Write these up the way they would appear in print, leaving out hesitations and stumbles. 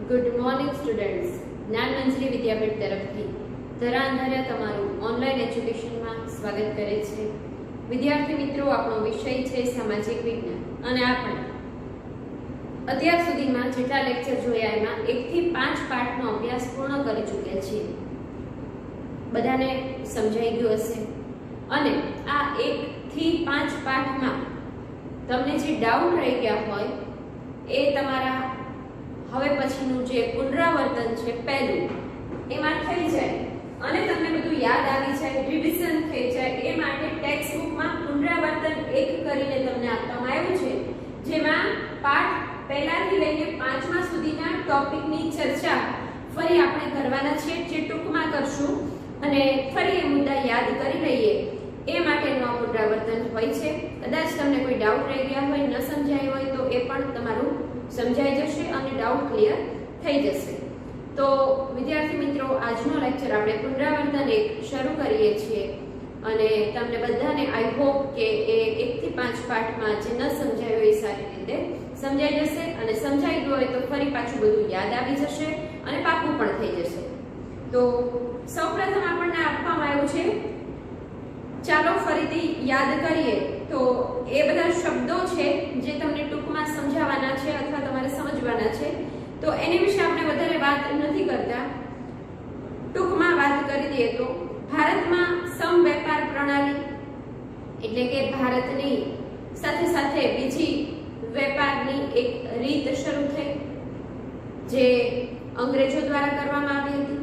Good morning students. જ્ઞાન મંજરી વિદ્યાપીઠ તરફથી ધરા અંધાર્યા તમારું ઓનલાઈન એજ્યુકેશનમાં સ્વાગત કરે છે. વિદ્યાર્થી મિત્રો, આપણો વિષય છે સામાજિક વિજ્ઞાન અને આપણે અત્યાર સુધીમાં જેટલા લેક્ચર જોયા એમાં 1 થી 5 પાઠનો અભ્યાસ પૂર્ણ કરી ચૂક્યા છીએ. બધાને સમજાઈ ગયું હશે. અને આ 1 થી 5 પાઠમાં તમને જે ડાઉટ રહી ગયા હોય એ તમારા હવે પછીનું જે પુનરાવર્તન છે પહેલું એમાં થઈ જાય અને તમને બધું યાદ આવી જાય, રિવિઝન થઈ જાય. એ માટે ટેક્સ્ટ બુકમાં પુનરાવર્તન 1 કરીને તમને આપવામાં આવ્યું છે, જેમાં પાઠ પહેલાથી લઈને 5મા સુધીના ટોપિકની ચર્ચા ફરી આપણે કરવાના છે, જે ટૂંકમાં કરશું અને ફરી એ મુદ્દા યાદ કરી લઈએ એ માટેનું આ પુનરાવર્તન હોય છે. કદાચ તમને કોઈ ડાઉટ રહી ગયા હોય, ન સમજાય હોય તો એ પણ તમારું સમજાઈ જશે અને ડાઉટ ક્લિયર થઈ જશે. તો વિદ્યાર્થી મિત્રો, આજનો લેક્ચર આપણે પુનરાવર્તન 1 શરૂ કરીએ છીએ અને તમને બધાને આઈ હોપ કે એ 1 થી 5 પાઠમાં જે ન સમજાયું એ સારી રીતે સમજાઈ જશે અને સમજાઈ ગયું હોય તો ફરી પાછું બધું યાદ આવી જશે અને પાકું પણ થઈ જશે. તો સૌપ્રથમ આપણને આપવામાં આવ્યું છે, ચાલો ફરીથી યાદ કરીએ. તો એ બધા શબ્દો છે જે તમને ટૂંકમાં સમજાવવાના છે અથવા તમારે સમજવાના છે, તો એની વિશે આપણે વધારે વાત નથી કરતા, ટૂંકમાં વાત કરી દઈએ તો ભારતમાં સમ વેપાર પ્રણાલી એટલે કે ભારતની સાથે સાથે બીજી વેપારની એક રીત શરૂ થઈ જે અંગ્રેજો દ્વારા કરવામાં આવી હતી.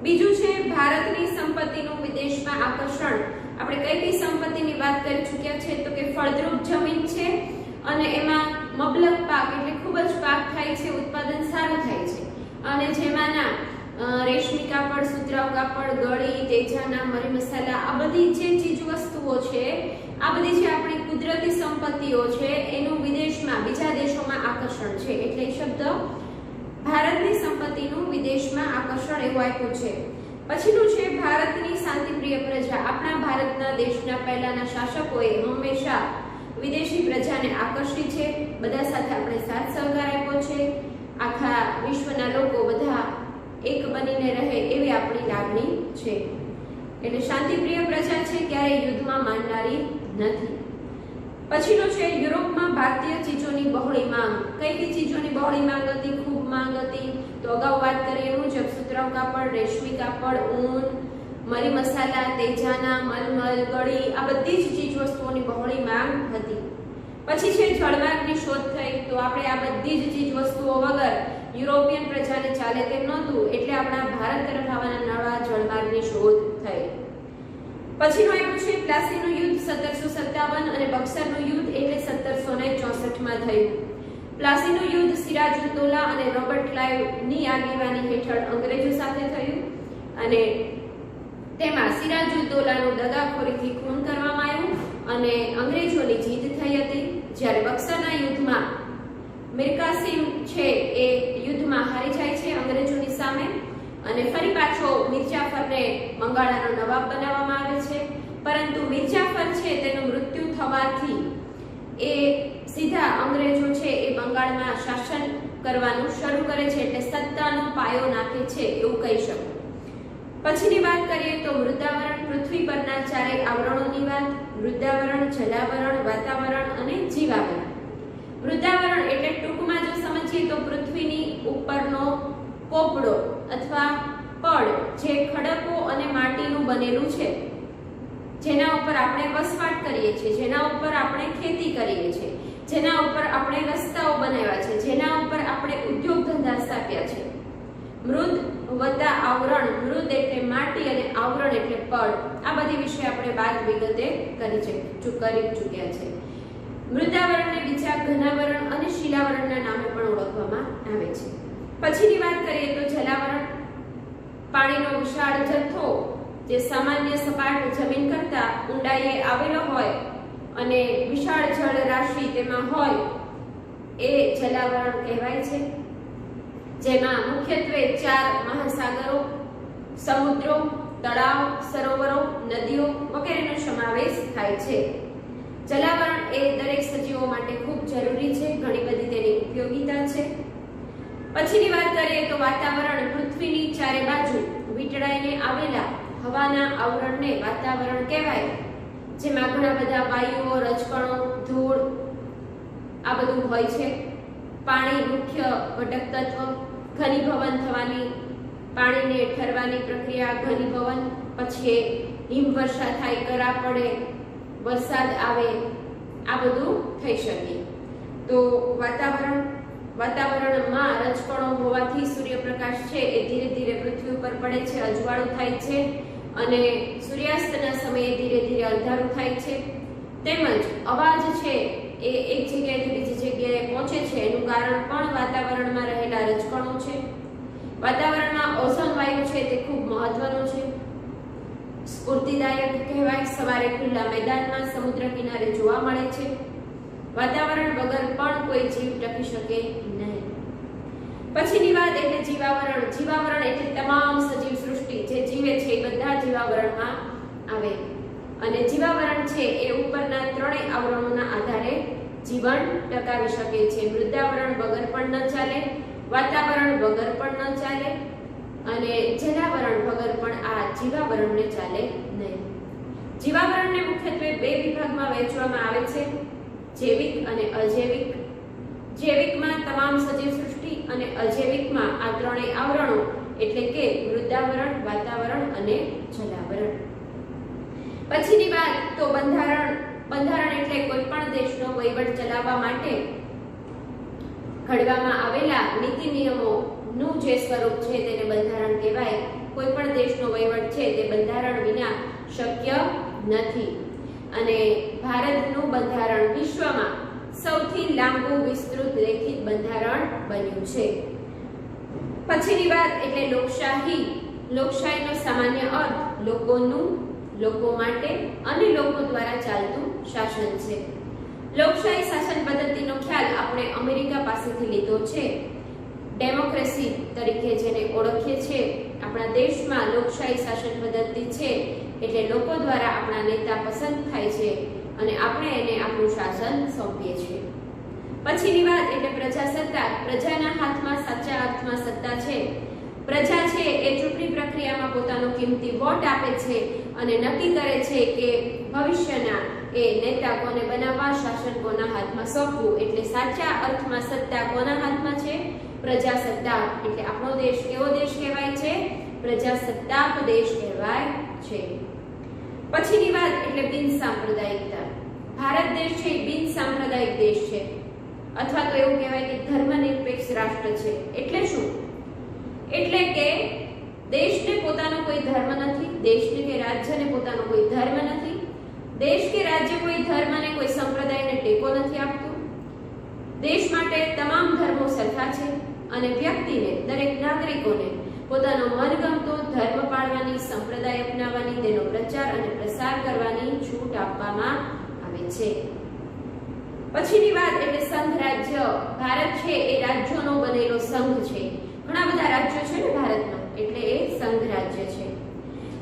બીજું છે ભારતની સંપત્તિનું વિદેશમાં આકર્ષણ. આપણે કઈ સંપત્તિની વાત કરી ચૂક્યા છે તો કે ફળદ્રુપ જમીન છે અને એમાં મબલક પાક એટલે ખૂબ જ પાક થાય છે, ઉત્પાદન સારું થાય છે અને જેમાંના રેશમી કાપડ, સુતરાઉ કાપડ, ગળી, તેજાના, મરી મસાલા, આ બધી જે ચીજ વસ્તુઓ છે, આ બધી જે આપણી કુદરતી સંપત્તિઓ છે એનું વિદેશમાં બીજા દેશોમાં આકર્ષણ છે. એટલે શબ્દ ભારતની સંપત્તિનું વિદેશમાં આકર્ષણ એવું આપ્યું છે. પછીનું છે ભારતની શાંતિપ્રિય પ્રજા. આપણા ભારતના દેશના પહેલાના શાસકોએ હંમેશા વિદેશી પ્રજાને આકર્ષી છે, બધા સાથે આપણે સાથ સહકાર આપ્યો છે, આખા વિશ્વના લોકો બધા એક બનીને રહે એવી આપણી લાગણી છે. એટલે શાંતિપ્રિય પ્રજા છે, ક્યારેય યુદ્ધમાં માનનારી નથી. પછીનો છે યુરોપમાં ભારતીય ચીજોની બહોળી માંગ. કઈ કઈ ચીજોની બહોળી માંગ હતી, ખૂબ માંગ હતી? તો અગાઉ વાત કરીએ એ મુજબ સુતરાઉ કાપડ, રેશમી કાપડ, ઊન, મરી મસાલા, તેજાના, મલમલ, ગળી, આ બધી જ ચીજ વસ્તુઓની બહોળી માંગ હતી. પછી છે જળમાર્ગની શોધ થઈ. તો આપણે આ બધી જ ચીજ વસ્તુઓ વગર યુરોપિયન પ્રજાને ચાલે તેમ નહોતું, એટલે આપણા ભારત તરફ આવવાના નવા જળમાર્ગની શોધ થઈ. પછીનું આવ્યું છે પ્લાસીનું યુદ્ધ 1757 અને બક્સરનું યુદ્ધ એટલે 1764માં થયું. પ્લાસીનું યુદ્ધ સિરાજુદ્દૌલા અને રોબર્ટ ક્લાઇવની આગેવાની હેઠળ અંગ્રેજો સાથે થયું અને તેમાં સિરાજુદ્દૌલાનું દગાખોરીથી ખૂન કરવામાં આવ્યું અને અંગ્રેજોની જીત થઈ હતી. જ્યારે બક્સરના યુદ્ધમાં મીર કાસિમ છે એ યુદ્ધમાં હારી જાય છે અંગ્રેજોની સામે અને ફરી પાછો મિર્જાફરને બંગાળનો નવાબ બનાવવામાં આવે છે. પરંતુ મિર્જાફર છે તેનું મૃત્યુ થવાથી એ સીધા અંગ્રેજો છે એ બંગાળમાં શાસન કરવાનું શરૂ કરે છે, એટલે સત્તાનો પાયો નાખે છે એવું કહી શકો. પછીની વાત કરીએ તો મૃદાવરણ. પૃથ્વી પરના 4 આવરણોની વાત. મૃદાવરણ, જલાવરણ, વાતાવરણ અને જીવાવરણ. મૃદાવરણ એટલે ટૂંકમાં જો સમજીએ તો પૃથ્વીની ઉપરનો પોપડો અથવા પડ જે ખડકો અને માટીનું બનેલું છે, જેના ઉપર આપણે વસવાટ કરીએ છીએ, જેના ઉપર આપણે ખેતી કરીએ છીએ, જેના ઉપર આપણે રસ્તાઓ બનાવ્યા છે, જેના ઉપર આપણે ઉદ્યોગ ધંધા સ્થાપ્યા છે. મૃદ વત્તા આવરણ. મૃદ એટલે માટી અને આવરણ એટલે પડ. આ બધી વિશે આપણે વાત વિગતે કરી ચૂક્યા છે. મૃદાવરણને બીજા ઘનાવરણ અને શિલાવરણના નામે પણ ઓળખવામાં આવે છે. પછીની વાત કરીએ તો જલાવરણ. પાણીનો વિશાળ જથ્થો જે સામાન્ય સપાટ જમીન કરતા ઊંડાઈએ આવેલો હોય અને વિશાળ જળ રાશિ તેમાં હોય એ જલાવરણ કહેવાય છે. જેમાં મુખ્યત્વે 4 મહાસાગરો, સમુદ્રો, તળાવ, સરોવરો, નદીઓ વગેરેનો સમાવેશ થાય છે. જલાવરણ એ દરેક સજીવો માટે ખૂબ જરૂરી છે, ઘણી બધી તેની ઉપયોગિતા છે. પછીની વાત કરીએ તો વાતાવરણ પૃથ્વીની ચારે બાજુ વીંટળાઈને આવેલા હવાના આવરણને વાતાવરણ કહેવાય, જેમાં ઘણા બધા વાયુઓ, રજકણો, ધૂળ આ બધું હોય છે. પાણી મુખ્ય ઘટક તત્વ, ઘનીભવન થવાની, પાણીને ઠરવાની પ્રક્રિયા ઘનીભવન, પછી હિમવર્ષા થાય, કરા પડે, વરસાદ આવે, આ બધું થઈ શકે. તો વાતાવરણમાં રજકણો હોવાથી સૂર્યપ્રકાશ છે એ ધીરે ધીરે પૃથ્વી ઉપર પડે છે, અજવાળું થાય છે અને સૂર્યાસ્તના સમયે ધીરે ધીરે અંધારું થાય છે. તેમજ અવાજ છે એ એક જગ્યાએથી બીજી જગ્યાએ પહોંચે છે, એનું કારણ પણ વાતાવરણમાં રહેલા રજકણો છે. વાતાવરણમાં ઓઝોન વાયુ છે તે ખૂબ મહત્વનો છે, સ્ફૂર્તિદાયક કહેવાય. સવારે ખુલ્લા મેદાનમાં, સમુદ્ર કિનારે જોવા મળે છે. વાતાવરણ વગર પણ કોઈ જીવ ટકી શકે નહીં. પછીની વાત એટલે જીવાવરણ. જીવાવરણ એટલે તમામ સજીવ સૃષ્ટિ જે જીવે છે એ બધા જીવાવરણમાં આવે. અને જીવાવરણ છે એ ઉપરના ત્રણેય આવરણોના આધારે જીવન ટકાવી શકે છે. મૃદાવરણ વગર પણ ન ચાલે, વાતાવરણ વગર પણ ન ચાલે અને જલાવરણ વગર પણ આ જીવાવરણને ચાલે નહીં. જીવાવરણને મુખ્યત્વે બે વિભાગમાં વહેંચવામાં આવે છે, જૈવિક અને અજૈવિક. જૈવિકમાં તમામ સજીવ સૃષ્ટિ અને અજૈવિકમાં આ ત્રણેય આવરણો એટલે કે મૃદાવરણ, વાતાવરણ અને જલાવરણ. પછીની વાત તો બંધારણ. બંધારણ એટલે કોઈ પણ દેશનો વહીવટ ચલાવવા માટે ઘડવામાં આવેલા નીતિ નિયમોનું જે સ્વરૂપ છે તેને બંધારણ કહેવાય. કોઈ પણ દેશનો વહીવટ છે તે બંધારણ વિના શક્ય નથી. અને ભારતનું બંધારણ વિશ્વમાં સૌથી લાંબુ વિસ્તૃત લેખિત બંધારણ બન્યું છે. પછીની વાત એટલે લોકશાહી. લોકશાહીનો સામાન્ય અર્થ લોકોનું, લોકો માટે અને લોકો દ્વારા ચાલતું શાસન છે. લોકશાહી શાસન પદ્ધતિનો ખ્યાલ આપણે અમેરિકા પાસેથી લીધો છે. ડેમોક્રેસી તરીકે જેને ઓળખીએ છીએ, આપણા દેશમાં લોકશાહી શાસન પદ્ધતિ છે એટલે લોકો દ્વારા આપણા નેતા પસંદ થાય છે અને આપણે એને આપણું શાસન સોંપીએ છીએ. પછીની વાત એટલે પ્રજાસત્તાક. પ્રજાના હાથમાં સાચા અર્થમાં સત્તા છે. પ્રજા છે એ ચૂંટણી પ્રક્રિયામાં પોતાનો કિંમતી વોટ આપે છે અને નક્કી કરે છે કે ભવિષ્યના એ નેતા કોને બનાવવા, શાસન કોના હાથમાં સોંપવું. એટલે સાચા અર્થમાં સત્તા કોના હાથમાં છે? પ્રજાસત્તાક. એટલે આપણો દેશ કેવો દેશ કહેવાય છે? પ્રજાસત્તાક દેશ કહેવાય છે. પછીની વાત એટલે બિન સાંપ્રદાયિકતા. ભારત દેશ છે એ બિન સાંપ્રદાયિક દેશ છે, અથવા તો એવું કહેવાય કે ધર્મનિરપેક્ષ રાષ્ટ્ર છે. એટલે શું? એટલે કે દેશને પોતાનો કોઈ ધર્મ નથી, દેશને કે રાજ્યને પોતાનો કોઈ ધર્મ નથી, દેશ કે રાજ્ય કોઈ ધર્મ અને કોઈ સંપ્રદાયને ટેકો નથી આપતું. દેશ માટે તમામ ધર્મો સરખા છે અને વ્યક્તિને, દરેક નાગરિકોને પોતાનો મનગમતો ધર્મ પાળવાની, સંપ્રદાય અપનાવવાની, તેનો પ્રચાર અને પ્રસાર કરવાની છૂટ આપવામાં આવે છે. પછીની વાત એટલે સંઘ રાજ્ય. ભારત છે એ રાજ્યોનો બનેલો સંઘ છે. ઘણા બધા રાજ્યો છે ને ભારતમાં, એટલે એ સંઘ રાજ્ય છે.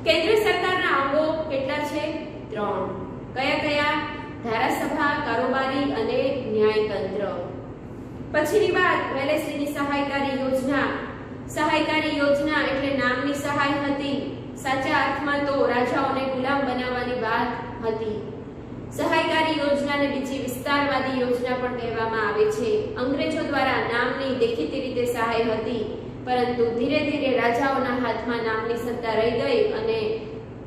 કેન્દ્ર સરકારના અંગો કેટલા છે? 3. કયા કયા? ધારાસભા, કારોબારી અને ન્યાયતંત્ર. પછીની વાત વેલેસ્લીની સહાયકારી યોજના. સહાયકારી યોજના એટલે નામની સહાય હતી, સાચા અર્થમાં તો રાજાઓને ગુલામ બનાવવાની વાત હતી. સહાયકારી યોજનાને બીજી વિસ્તારવાદી યોજના પણ કહેવામાં આવે છે. અંગ્રેજો દ્વારા નામની દેખીતી રીતે સહાય હતી, પરંતુ ધીરે ધીરે રાજાઓના હાથમાં નામની સત્તા રહી ગઈ અને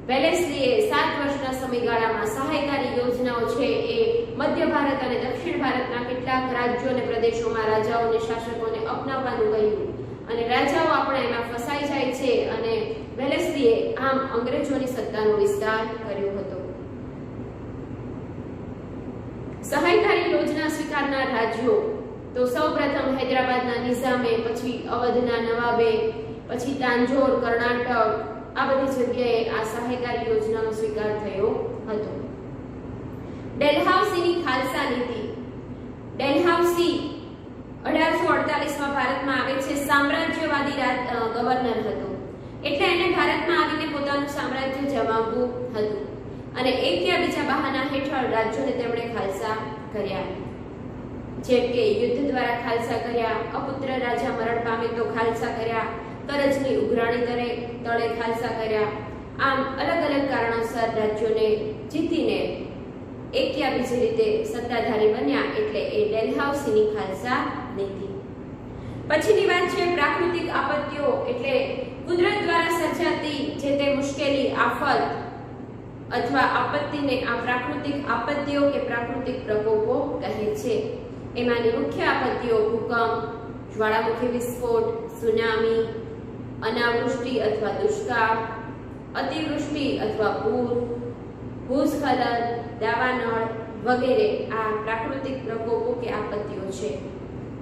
વેલેસ્લીએ 7 વર્ષના સમયગાળામાં સહાયકારી યોજનાઓ છે એ મધ્ય ભારત અને દક્ષિણ ભારતના કેટલાક રાજ્યો અને પ્રદેશોમાં રાજાઓને, શાસકોને અપનાવવાનું કહ્યું અને રાજાઓ આપણે એમાં ફસાઈ જાય છે અને વેલેસ્લીએ આમ અંગ્રેજોની સત્તાનો વિસ્તાર કર્યો હતો. સહાયકારી યોજના સ્વીકારનાર રાજ્યો તો સૌપ્રથમ હૈદરાબાદના નિઝામે, પછી અવધના નવાબે, પછી તાંજોર, કર્ણાટક, આ બધી જગ્યાએ આ સહાયકારી યોજનાનો સ્વીકાર થયો હતો. ડેલહાઉસીની ખાલસા નીતિ. ડેલહાઉસી 1848માં ભારતમાં આવે છે. સામ્રાજ્યવાદી ગવર્નર હતો, એટલે એને ભારતમાં આવીને પોતાનું સામ્રાજ્ય જમાવવું હતું અને એક યા બીજા બહાના હેઠળ રાજ્યોને તેમણે ખાલસા કર્યા. જેમ કે યુદ્ધ દ્વારા ખાલસા કર્યા, અપુત્ર રાજા મરણ પામે તો ખાલસા કર્યા, કરજની ઉઘરાણી તળે ખાલસા કર્યા. આમ અલગ અલગ કારણોસર રાજ્યોને જીતીને એક યા બીજી રીતે સત્તાધારી બન્યા, એટલે એ ડેલહાઉસીની ખાલસા નીતિ. પછીની વાત છે પ્રાકૃતિક આપત્તિઓ, એટલે કુદરત દ્વારા સર્જાતી જે તે મુશ્કેલી, આફત અથવા આપત્તિને આ પ્રાકૃતિક આપત્તિઓ કે પ્રાકૃતિક પ્રકોપો કહે છે. એમાંની મુખ્ય આપત્તિઓ ભૂકંપ, જ્વાળામુખી વિસ્ફોટ, સુનામી, અનાવૃષ્ટિ અથવા દુષ્કાળ, અતિવૃષ્ટિ અથવા પૂર, ભૂસ્ખલન, દાવાનળ વગેરે આ પ્રાકૃતિક પ્રકોપો કે આપત્તિઓ છે.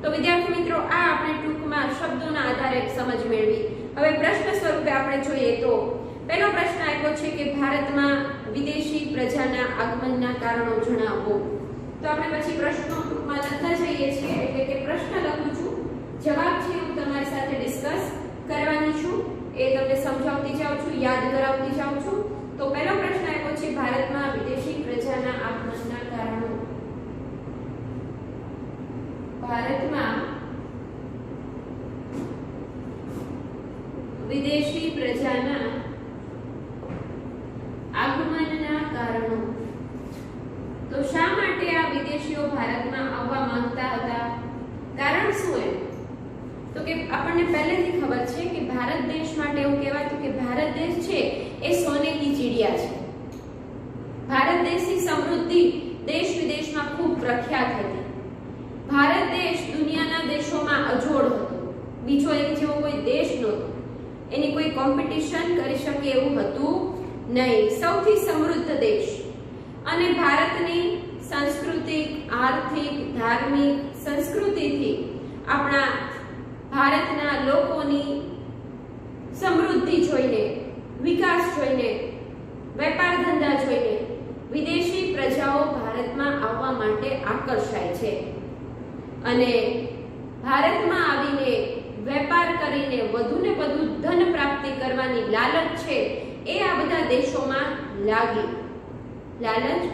તો વિદ્યાર્થી મિત્રો, આ આપણે ટૂંકમાં શબ્દોના આધારે સમજ મેળવી. હવે પ્રશ્ન સ્વરૂપે આપણે જોઈએ તો પહેલો પ્રશ્ન આપ્યો છે કે ભારતમાં વિદેશી પ્રજાના આગમનના કારણો જણાવો. તો આપણે પછી પ્રશ્નો ટૂંકમાં લખતા જઈએ છીએ, એટલે કે પ્રશ્ન લખું છું, જવાબ છે હું તમારી સાથે ડિસ્કસ કરવાની છું, એ તમને સમજાવતી જાઉં છું, યાદ કરાવતી જાઉં છું. તો પહેલો પ્રશ્ન આપ્યો છે ભારતમાં વિદેશી પ્રજાના આગમનના કારણો. ભારતમાં વિદેશી પ્રજાના આગમનના કારણો. તો શા માટે આ વિદેશીઓ ભારતમાં આવવા માંગતા હતા? કારણ શું એમ? તો કે આપણને પહેલેથી ખબર છે કે ભારત દેશ માટે એવું કહેવાતું કે ભારત દેશ છે એ સોને કી ચીડિયા છે. ભારત દેશની સમૃદ્ધિ દેશ વિદેશમાં ખૂબ પ્રખ્યાત હતી. ભારત દેશ દુનિયાના દેશોમાં અજોડ હતો. બીજો એની જેવો કોઈ દેશ નહોતો. એની કોઈ કોમ્પિટિશન કરી શકે એવું હતું નહીં. સૌથી સમૃદ્ધ દેશ. અને ભારતની સાંસ્કૃતિક, આર્થિક, ધાર્મિક સંસ્કૃતિથી આપણા ભારતના લોકોની સમૃદ્ધિ જોઈને, વિકાસ જોઈને, વેપાર ધંધા જોઈને વિદેશી પ્રજાઓ ભારતમાં આવવા માટે આકર્ષાય છે. અને ભારતમાં આવીને વેપાર કરીને વધુને વધુ ધન પ્રાપ્તિ કરવાની લાલચ છે એ આ બધા દેશોમાં લાગી. લાલચ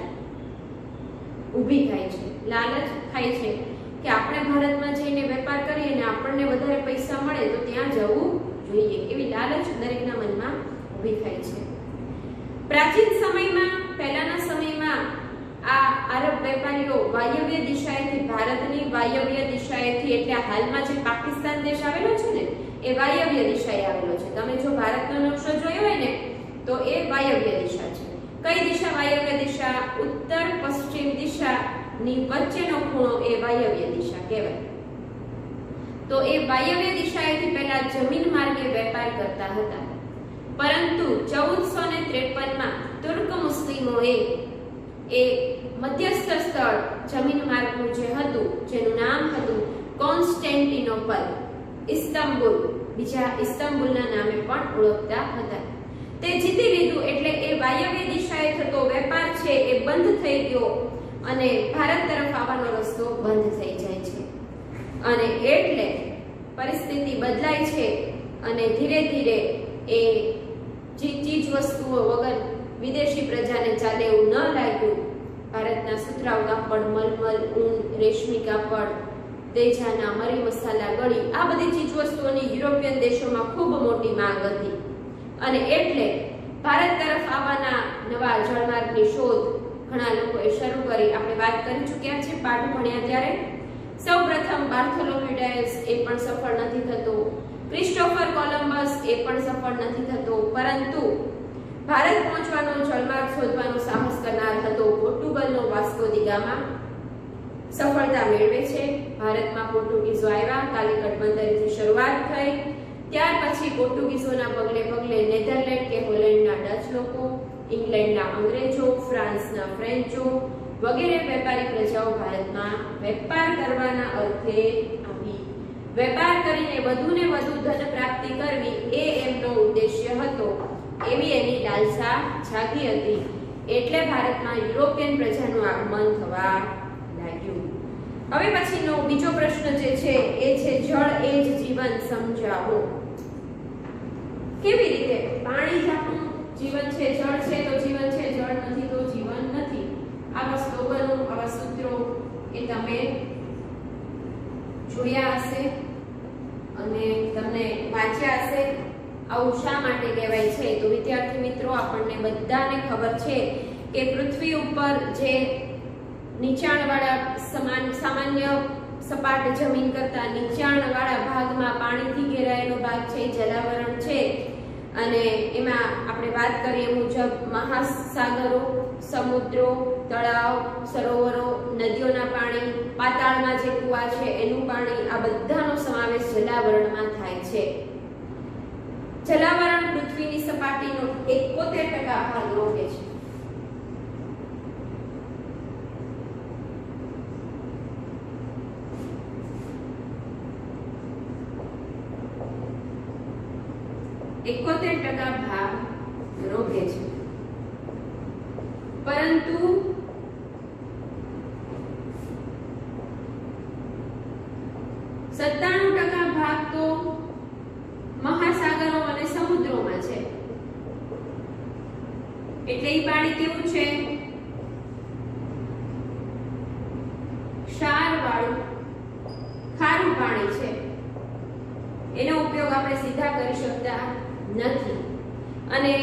ઊભી થાય છે. લાલચ થાય છે કે આપણે ભારતમાં જઈને વેપાર કરીએ અને આપણને વધારે પૈસા મળે તો ત્યાં જવું જોઈએ, એવી લાલચ દરેકના મનમાં ઊભી થાય છે. પ્રાચીન સમયમાં, પહેલાના સમયમાં આ આરબ વેપારીઓ વાયવ્ય દિશાએથી, ભારતની વાયવ્ય દિશાએથી, એટલે હાલમાં જે પાકિસ્તાન દેશ આવેલો છે ને એ વાયવ્ય દિશાએ આવેલો છે. તમે જો ભારતનો નકશો જોયો હોય ને તો એ વાયવ્ય દિશા છે. કઈ દિશા વાયવ્ય દિશા? ઉત્તર પશ્ચિમ દિશાની વચ્ચેનો ખૂણો એ વાયવ્ય દિશા કહેવાય. તો એ વાયવ્ય દિશાએથી પહેલા જમીન માર્ગે વેપાર કરતા હતા. પરંતુ 1453માં તુર્ક મુસ્લિમોએ એ મધ્યસ્થ સ્થળ જમીન માર્ગનું જે હતું, જેનું નામ હતું કોન્સ્ટેન્ટિનોપલ, ઇસ્તાંબુલ, બીજા ઇસ્તાંબુલના નામે પણ ઓળખતા હતા, તે જીતી લીધું. એટલે એ વાયવ્ય દિશાએ થતો વેપાર છે એ બંધ થઈ ગયો અને ભારત તરફ આવવાનો રસ્તો બંધ થઈ જાય છે. અને એટલે પરિસ્થિતિ બદલાય છે અને ધીરે ધીરે એ ચીજ વસ્તુઓ વગર વિદેશી પ્રજાને ચાલે એવું ન લાગ્યું. ભારતના સુતરાઉ કાપડ, મલમલ, ઊન, રેશમી કાપડ, તેજાના, મરી મસાલા, ગળી, આ બધી ચીજ વસ્તુઓની યુરોપિયન દેશોમાં ખૂબ મોટી માંગ હતી. અને એટલે ભારત તરફ આવવાના નવા જળમાર્ગની શોધ ઘણા લોકોએ શરૂ કરી. આપણે વાત કરી ચૂક્યા છે પાઠ ભણ્યા ત્યારે. સૌપ્રથમ બાર્થોલોમ્યુડાયસ, એ પણ સફળ નથી થતો. ક્રિસ્ટોફર કોલંબસ, એ પણ સફળ નથી થતો. પરંતુ ભારત પહોંચવાનો જળમાર્ગ શોધવાનો સાહસ કરનાર હતો પોર્ટુગલનો વાસ્કો દી ગામા. સફળતા મેળવે છે. ભારતમાં પોર્ટુગીઝો આવ્યા, કાલિકટ બંદરેથી શરૂઆત થઈ. ત્યાર પછી પોર્ટુગીઝોના પગલે પગલે નેધરલેન્ડ કે હોલેન્ડના ડચ લોકો, ઇંગ્લેન્ડના અંગ્રેજો, ફ્રાન્સના ફ્રેન્ચો વગેરે વેપારી પ્રજાઓ ભારતમાં વેપાર કરવાના અર્થે આવી. વેપાર કરીને વધુને વધુ ધન પ્રાપ્તિ કરવી એ એમનો ઉદ્દેશ્ય હતો. એવી એની લાલસા જાગી હતી. એટલે ભારતમાં યુરોપિયન પ્રજાનું આગમન થવા લાગ્યું. હવે પછીનો બીજો પ્રશ્ન જે છે એ છે જળ એ જ જીવન, સમજાવો. કેવી રીતે? પાણી જ આપણું જીવન છે, જળ છે તો જીવન છે, જળ નથી તો જીવન નથી. આવા સ્લોગનો, આવા સૂત્રો એ તમે જોયા હશે અને તમને વાંચ્યા હશે. આવું શા માટે કહેવાય છે? તો વિદ્યાર્થી મિત્રો, આપણને બધાને ખબર છે કે પૃથ્વી ઉપર જે નીચાણવાળા સામાન્ય સપાટ જમીન કરતા નીચાણવાળા ભાગમાં પાણીથી ઘેરાયેલો ભાગ છે જલાવરણ છે. અને એમાં આપણે વાત કરીએ મુજબ મહાસાગરો, સમુદ્રો, તળાવ, સરોવરો, નદીઓના પાણી, પાતાળમાં જે કુવા છે એનું પાણી, આ બધાનો સમાવેશ જલાવરણમાં થાય છે. જલાવરણ પૃથ્વીની સપાટીનો 71% ભાગ રોકે છે. ભાગ રોકે છે, પરંતુ 97% ભાગ તો મહાસાગરો અને સમુદ્રોમાં છે. એટલે એ પાણી કેવું છે? ક્ષારવાળું, ખારું પાણી છે. એનો ઉપયોગ આપણે સીધા કરી શકતા નથી. અને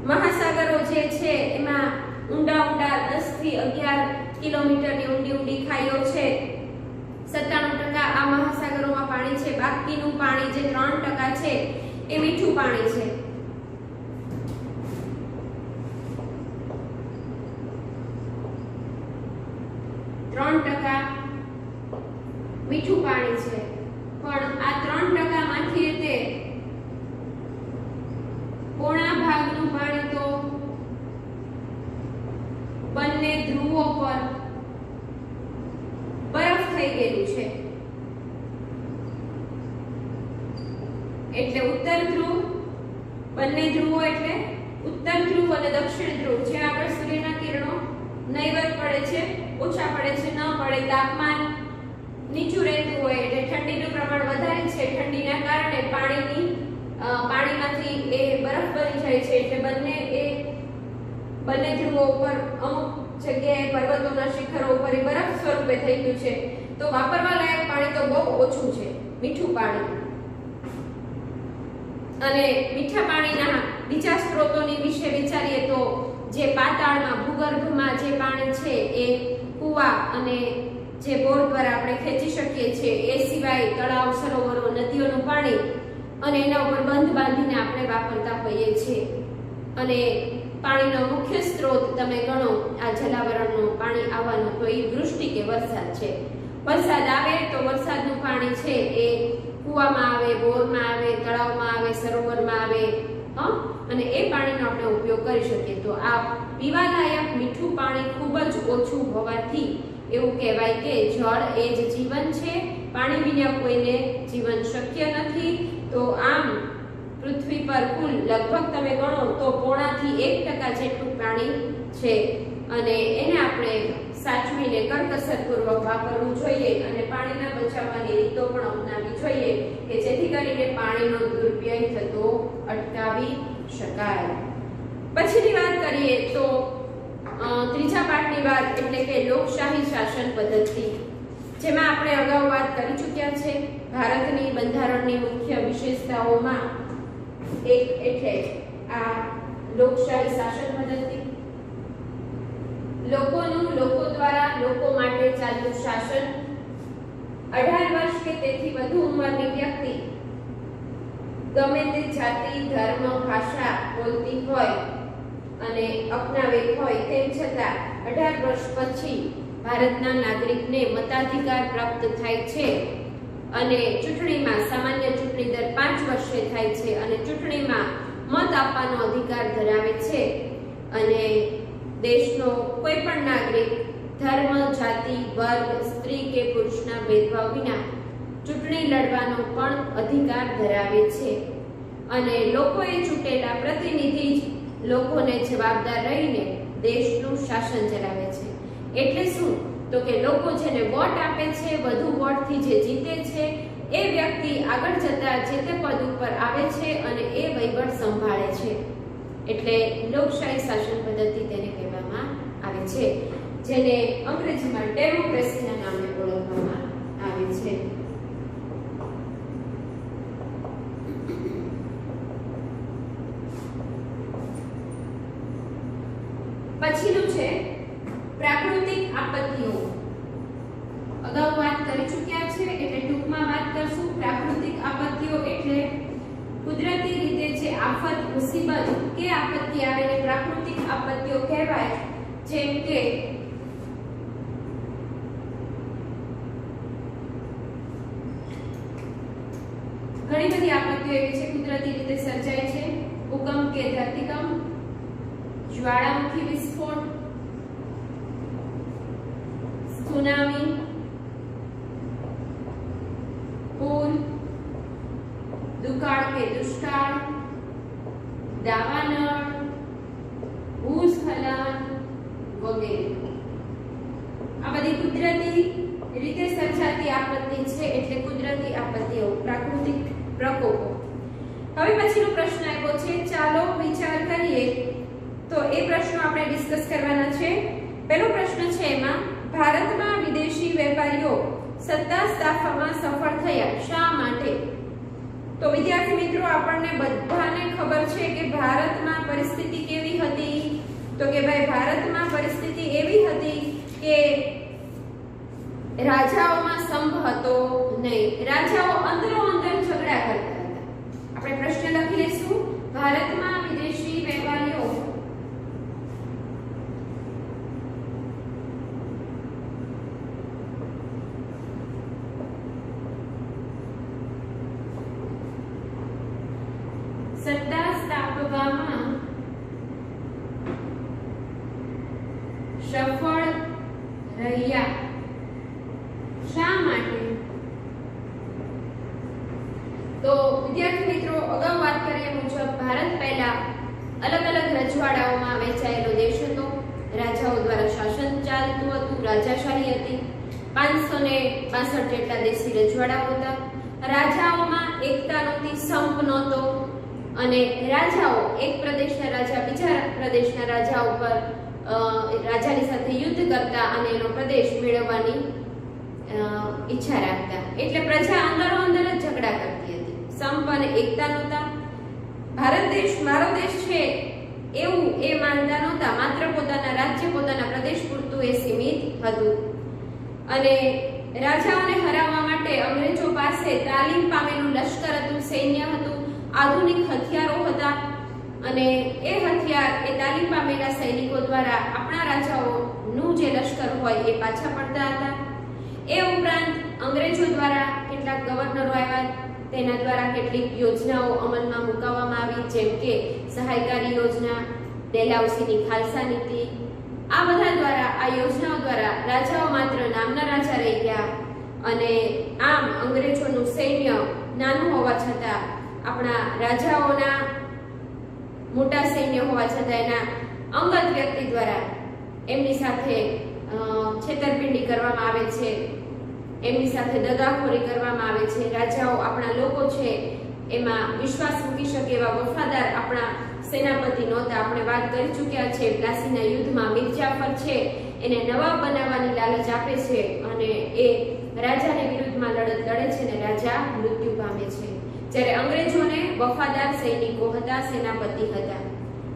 મહાસાગરો જે છે એમાં ઊંડા 10 થી 11 કિલોમીટરની ઊંડી ખાઈઓ છે. 97% આ મહાસાગરોમાં પાણી છે. બાકીનું પાણી જે 3% છે એ મીઠું પાણી છે. મીઠું પાણી છે. પણ આ 3% માંથી તે પોણા ભાગનું પાણી તો બંને ધ્રુવો પર બરફ થઈ ગયેલું છે. એટલે ઉત્તર ધ્રુવ, બંને ધ્રુવો એટલે ઉત્તર ધ્રુવ અને દક્ષિણ ધ્રુવ, જે આગળ સૂર્યના કિરણો નહીવત પડે છે, ઓછા પડે છે, ન પડે, તાપમાન નીચું રહેતું હોય એટલે ઠંડીનું પ્રમાણ વધારે છે. ઠંડીના કારણે પાણીમાંથી એ બરફ બની જાય છે. એટલે બંને ધ્રુવો ઉપર અમુક જગ્યાએ પર્વતોના શિખરો ઉપર એ બરફ સ્વરૂપે થઈ ગયું છે. તો વાપરવા લાયક પાણી તો બહુ ઓછું છે, મીઠું પાણી. અને મીઠા પાણીના બીજા સ્ત્રોતોની વિશે વિચારીએ તો જે પાતાળમાં ભૂગર્ભમાં જે પાણી છે એ કુવા અને જે બોર દ્વારા આપણે ખેંચી શકીએ છીએ. એ સિવાય તળાવ, સરોવરો, નદીઓનું પાણી અને એના ઉપર બંધ બાંધીને આપણે વાપરતા હોઈએ છીએ. અને પાણીનો મુખ્ય સ્ત્રોત તમે ગણો આ જલાવરણનું પાણી આવવાનું તો એ વૃષ્ટિ કે વરસાદ છે. વરસાદ આવે તો વરસાદનું પાણી છે એ કુવામાં આવે, બોરમાં આવે, તળાવમાં આવે, સરોવરમાં આવે અને એ પાણીનો આપણે ઉપયોગ કરી શકીએ. તો આ પીવાલાયક મીઠું પાણી ખૂબ જ ઓછું હોવાથી એવું કહેવાય કે જળ એ જ જીવન છે. પાણી વિના કોઈને જીવન શક્ય નથી. તો આમ પૃથ્વી પર કુલ લગભગ તમે ગણો તો 0.5% જેટલું પાણી છે. અને એને આપણે સાચવીને કરકસરપૂર્વક વાપરવું જોઈએ અને પાણીના બચાવવાની રીતો પણ અપનાવવી જોઈએ કે જેથી કરીને પાણીનો દુરુપયોગ થતો અટકાવી શકાય. પછીની વાત કરીએ તો ત્રીજા પાઠની વાત એટલે કે લોકશાહી શાસન પદ્ધતિ, જેમાં આપણે અગાઉ વાત કરી ચૂક્યા છે. ભારતની બંધારણની મુખ્ય વિશેષતાઓમાં એક એટલે આ લોકશાહી શાસન પદ્ધતિ. લોકોનું, લોકો દ્વારા, લોકો માટે ચાલતું શાસન. 18 વર્ષ કે તેથી વધુ ઉંમરની વ્યક્તિ ગમે તે જાતિ, ધર્મ, ભાષા બોલતી હોય અને અપનાવેલ હોય તેમ છતાં 18 વર્ષ પછી ભારતના નાગરિકને મતાધિકાર પ્રાપ્ત થાય છે. અને ચૂંટણીમાં સામાન્ય ચૂંટણી દર 5 વર્ષે થાય છે અને ચૂંટણીમાં મત આપવાનો અધિકાર ધરાવે છે. અને દેશનો કોઈ પણ નાગરિક ધર્મ, જાતિ, વર્ગ, સ્ત્રી કે પુરુષના ભેદભાવ વિના ચૂંટણી લડવાનો પણ અધિકાર ધરાવે છે. અને લોકોએ ચૂંટેલા પ્રતિનિધિ જ લોકોને જવાબદાર રહીને દેશનું શાસન ચલાવે છે. એટલે શું? તો કે લોકો જેને વોટ આપે છે, વધુ વોટથી જે જીતે છે એ વ્યક્તિ આગળ જતા જે તે પદ ઉપર આવે છે અને એ વહીવટ સંભાળે છે. એટલે લોકશાહી શાસન પદ્ધતિ તેને કહેવામાં આવે છે. જેને અંગ્રેજીમાં ડેમોક્રેસીના નામે ઓળખવામાં આવે છે. પછીનું છે પ્રાકૃતિક આપત્તિઓ. અગાઉ વાત કરી ચૂક્યા છે એટલે ટૂંકમાં વાત કરશું. પ્રાકૃતિક આપત્તિઓ એટલે કુદરતી રીતે જે આફત, મુસીબત કે આપત્તિ આવે એને પ્રાકૃતિક આપત્તિઓ કહેવાય. જેમ કે ઘણી બધી આપત્તિઓ એવી છે કુદરતી રીતે સર્જાય છે. ભૂકંપ કે ધરતીકંપ, જ્વાળામુખી વિસ્ફોટ, સુનામી, પૂર, દુકાળ કે દુષ્કાળ, દાવાનળ, ભૂસ્ખલન વગેરે. આ બધી કુદરતી રીતે સર્જાતી આપત્તિ છે એટલે કુદરતી આપત્તિઓ, પ્રાકૃતિક પ્રકોપો. હવે પછીનો પ્રશ્ન આવ્યો છે, ચાલો વિચાર કરીએ. તો એ પ્રશ્નો આપણે ડિસ્કસ કરવાના છે. પહેલો પ્રશ્ન છે એમાં, ભારતમાં વિદેશી વેપારીઓ સત્તા સ્થાપવામાં સફળ થયા, શા માટે? તો વિદ્યાર્થી મિત્રો, આપણને બધાને ખબર છે કે ભારતમાં પરિસ્થિતિ કેવી હતી. તો કે ભાઈ ભારતમાં પરિસ્થિતિ એવી હતી કે રાજાઓમાં સંપ હતો નહીં. રાજાઓ અંદરો અંદર ઝઘડા કરતા હતા. આપણે પ્રશ્ન લખી લઈશું, ભારતમાં વિદેશી વેપારીઓ સત્તા સ્થાપવામાં સફળ રહ્યા, શા માટે? તો વિદ્યાર્થી મિત્રો, અગાઉ વાત કર્યા મુજબ ભારત પહેલા અલગ અલગ રજવાડાઓમાં વહેંચાયેલો દેશ હતો. રાજાઓ દ્વારા શાસન ચાલતું હતું, રાજાશાહી હતી. 562 જેટલા દેશી રજવાડાઓ હતા. રાજાઓમાં એકતા નહોતી, સંપ નહોતો અને રાજાઓ એક પ્રદેશના રાજા બીજા પ્રદેશના રાજા ઉપર રાજાની સાથે યુદ્ધ કરતા અને એનો પ્રદેશ મેળવવાની ઈચ્છા રાખતા. એટલે પ્રજા અંદરો અંદર જ ઝઘડા કરતી હતી. સંપ અને એકતા નહોતા. ભારત દેશ મારો દેશ છે એવું એ માનતા નહોતા. માત્ર પોતાના રાજ્ય, પોતાના પ્રદેશ પૂરતું એ સીમિત હતું. અને રાજાઓને હરાવવા માટે અંગ્રેજો પાસે તાલીમ પામેલું લશ્કર હતું, સૈન્ય હતું, આધુનિક હથિયારો હતા અને એ હથિયાર એ તાલીમ પામેલા સૈનિકો દ્વારા આપણા રાજાઓનું જે લશ્કર હોય એ પાછા પડતા હતા. એ ઉપરાંત અંગ્રેજો દ્વારા કેટલાક ગવર્નરો આવ્યા, તેના દ્વારા કેટલીક યોજનાઓ અમલમાં મૂકવામાં આવી, જેમ કે સહાયકારી યોજના, ડેલહાઉસીની ખાલસા નીતિ. આ બધા દ્વારા, આ યોજનાઓ દ્વારા રાજાઓ માત્ર નામના રાજા રહી ગયા અને આમ અંગ્રેજોનું સૈન્ય નાનું હોવા છતાં આપણા રાજાઓના મોટા સૈન્ય હોવા છતાં એના અંગત વ્યક્તિ દ્વારા એમની સાથે છેતરપિંડી કરવામાં આવે છે, એમની સાથે દગાખોરી કરવામાં આવે છે. રાજાઓ આપણા લોકો છે એમાં વિશ્વાસ મૂકી શકે એવા વફાદાર આપણા સેનાપતિ નહોતા. આપણે વાત કરી ચૂક્યા છે, પ્લાસીના યુદ્ધમાં મીર જાફર છે એને નવાબ બનાવવાની લાલચ આપે છે અને એ રાજાની વિરુદ્ધમાં લડત લડે છે અને રાજા મૃત્યુ પામે છે. જ્યારે અંગ્રેજોને વફાદાર સૈનિકો હતા, સેનાપતિ હતા.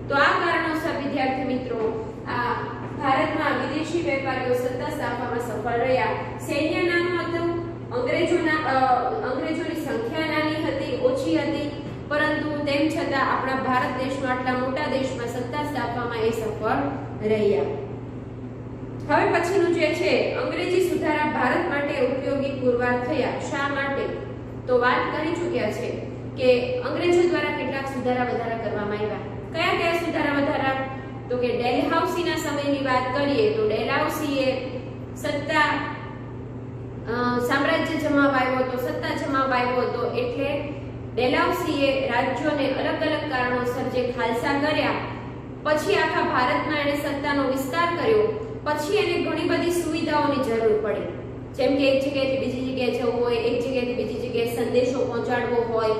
તો આ કારણોસર વિદ્યાર્થી મિત્રો, આ ભારતમાં વિદેશી વેપારીઓ સત્તા સ્થાપવામાં સફળ રહ્યા. સૈન્ય નાનું હતું, અંગ્રેજોની સંખ્યા નાની હતી, ઓછી હતી, પરંતુ તેમ છતાં આપણા ભારત દેશમાં, આટલા મોટા દેશમાં સત્તા સ્થાપવામાં એ સફળ રહ્યા. હવે પછીનું જે છે, અંગ્રેજી સુધારા ભારત માટે ઉપયોગી પુરવાર થયા, શા માટે? તો વાત કરી ચૂક્યા છે કે અંગ્રેજો દ્વારા કેટલાક સુધારા વધારા કરવામાં આવ્યા. કયા કયા સુધારા વધારા? તો કે ડેલહાઉસીના સમયની વાત કરીએ તો ડેલહાઉસીએ સત્તા સામ્રાજ્ય જમાવવા આવ્યો હતો, સત્તા જમાવવા આવ્યો હતો. એટલે ડેલહાઉસીએ રાજ્યોને અલગ અલગ કારણોસર જે ખાલસા કર્યા, પછી આખા ભારતમાં એણે સત્તાનો વિસ્તાર કર્યો, પછી એને ઘણી બધી સુવિધાઓની જરૂર પડી. જેમ કે એક જગ્યાએથી બીજી જગ્યાએ જવું હોય, એક જગ્યાએથી બીજી જગ્યાએ સંદેશો પહોંચાડવો હોય,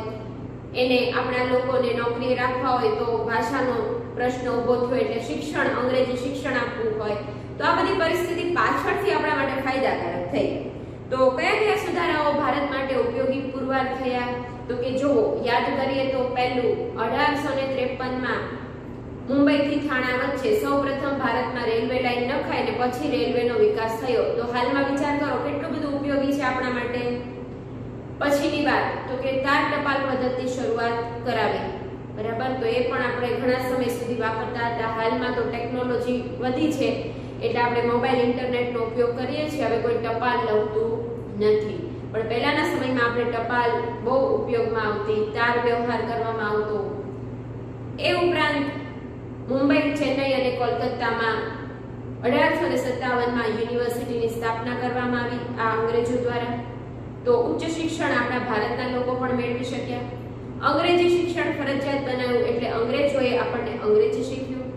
એને આપણા લોકોને નોકરીએ રાખવા હોય તો ભાષાનો પ્રશ્ન ઊભો થયો એટલે શિક્ષણ, અંગ્રેજી શિક્ષણ આપવું હોય તો આ બધી પરિસ્થિતિ પાછળથી આપણા માટે ફાયદાકારક થઈ. તો કયા કયા સુધારાઓ ભારત માટે ઉપયોગી પુરવાર થયા? તો કે જો યાદ કરીએ તો પહેલું 1853માં મુંબઈથી થાણા વચ્ચે સૌપ્રથમ ભારતમાં રેલવે લાઈન નખાઈ ને પછી રેલવેનો વિકાસ થયો. તો હાલમાં વિચાર કરો કેટલું બધું ઉપયોગી છે આપણા માટે. પછીની વાત તો કે તાર ટપાલ પદ્ધતિ શરૂઆત કરાવી. બરાબર, તો એ પણ આપણે ઘણા સમય સુધી વાપરતા હતા. હાલમાં તો ટેકનોલોજી વધી છે એટલે આપણે મોબાઈલ ઇન્ટરનેટનો ઉપયોગ કરીએ છીએ. હવે કોઈ ટપાલ લખતું નથી, પણ પહેલાના સમયમાં આપણે ટપાલ બહુ ઉપયોગમાં આવતી, તાર વ્યવહાર કરવામાં આવતો. એ ઉપરાંત મુંબઈ, ચેન્નઈ અને કોલકાતામાં 1857માં યુનિવર્સિટીની સ્થાપના કરવામાં આવી આ અંગ્રેજો દ્વારા. તો ઉચ્ચ શિક્ષણ આપણા ભારતના લોકો પણ મેળવી શક્યા. અંગ્રેજી શિક્ષણ ફરજિયાત બનાવ્યું એટલે અંગ્રેજોએ આપણને અંગ્રેજી શીખ્યું.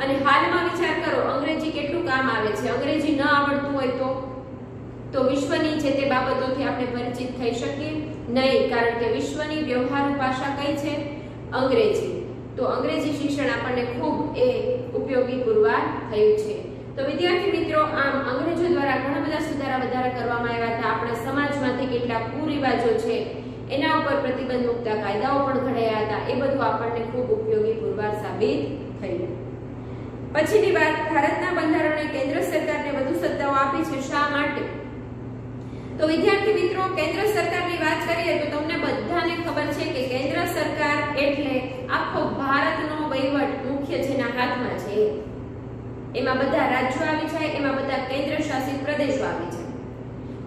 અને હાલમાં વિચાર કરો અંગ્રેજી કેટલું કામ આવે છે. અંગ્રેજી ન આવડતું હોય તો વિશ્વની જે તે બાબતોથી આપણે પરિચિત થઈ શકીએ નહીં, કારણ કે વિશ્વની વ્યવહારુ ભાષા કઈ છે? અંગ્રેજી. તો અંગ્રેજી શિક્ષણ આપણને ખૂબ ઉપયોગી પુરવાર થયું છે. તો વિદ્યાર્થી મિત્રો, આમ અંગ્રેજો દ્વારા ઘણા બધા સુધારા વધારા કરવામાં આવ્યા હતા. આપણા સમાજમાંથી કેટલાક કુરિવાજો છે એના ઉપર પ્રતિબંધ મૂકતા કાયદાઓ પણ ઘડાયા હતા. એ બધું આપણને ખૂબ ઉપયોગી પુરવાર સાબિત થયું. પછીની વાત, ભારતના બંધારણે કેન્દ્ર સરકારને વધુ સત્તાઓ આપી છે. શા માટે? તો વિદ્યાર્થી મિત્રો, કેન્દ્ર સરકારની વાત કરીએ તો તમને બધાને ખબર છે કે કેન્દ્ર સરકાર એટલે આખો ભારતનો વહીવટ મુખ્ય જેના હાથમાં છે. એમાં બધા રાજ્યો આવી જાય, એમાં બધા કેન્દ્ર શાસિત પ્રદેશો આવી જાય.